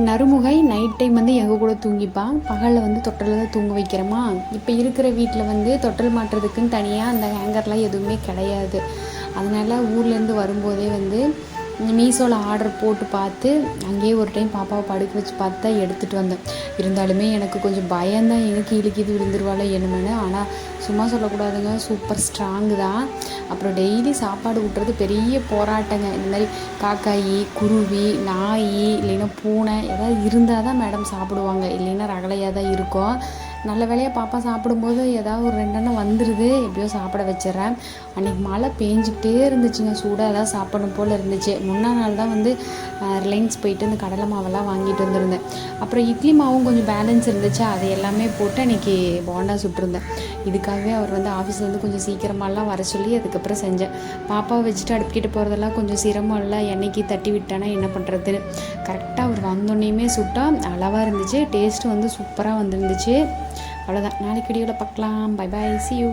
நறுமுகை night time வந்து எங்கள் கூட தூங்கிப்பான். பகலில் வந்து தொட்டிலில் தான் தூங்க வைக்கிறோமா. இப்போ இருக்கிற வீட்டில் வந்து தொட்டில் மாட்டுறதுக்குன்னு தனியாக அந்த ஹேங்கர்லாம் எதுவுமே கிடையாது. அதனால் ஊர்லேருந்து வரும்போதே வந்து மீஷோவில் ஆர்டர் போட்டு பார்த்து அங்கேயே ஒரு டைம் பாப்பாவை படுக்க வச்சு பார்த்து தான் எடுத்துகிட்டு வந்தேன். இருந்தாலுமே எனக்கு கொஞ்சம் பயம்தான், எங்கே கீழே விழுந்துருவாளோ என்னமென்னு. ஆனால் சும்மா சொல்லக்கூடாதுங்க, சூப்பர் ஸ்ட்ராங்கு தான். அப்புறம் டெய்லி சாப்பாடு ஊட்டுறது பெரிய போராட்டங்க. இந்த மாதிரி காக்காயி, குருவி, நாய் இல்லைன்னா பூனை ஏதாவது இருந்தால் தான் மேடம் சாப்பிடுவாங்க, இல்லைன்னா ரகலையாக தான் இருக்கும். நல்ல வேலையாக பாப்பா சாப்பிடும்போது ஏதாவது ஒரு 2 எண்ணம் வந்துடுது, எப்படியோ சாப்பிட வச்சிட்றேன். அன்றைக்கி மழை பேஞ்சிக்கிட்டே இருந்துச்சுங்க, சூடாக ஏதாவது சாப்பிடணும் போல் இருந்துச்சு. முன்னா நாள் தான் வந்து ரிலையன்ஸ் போயிட்டு இந்த கடலை மாவெல்லாம் வாங்கிட்டு வந்திருந்தேன். அப்புறம் இட்லி மாவும் கொஞ்சம் பேலன்ஸ் இருந்துச்சு, அதை எல்லாமே போட்டு அன்றைக்கி போண்டா சுட்டிருந்தேன். இதுக்காகவே அவர் வந்து ஆஃபீஸ்லேருந்து கொஞ்சம் சீக்கிரமாலாம் வர சொல்லி அதுக்கப்புறம் செஞ்சேன். பாப்பாவை வச்சுட்டு அடுப்பிக்கிட்டு போகிறதெல்லாம் கொஞ்சம் சிரமம் இல்லை, எண்ணெய்க்கு தட்டி விட்டானா என்ன பண்ணுறதுன்னு. கரெக்டாக அவர் வந்தோடனேயுமே சுட்டால் அளவாக இருந்துச்சு, டேஸ்ட்டு வந்து சூப்பராக வந்துருந்துச்சு. அவ்வளோதான், நாளைக்கு வீடியோவில் பார்க்கலாம். Bye bye, see you.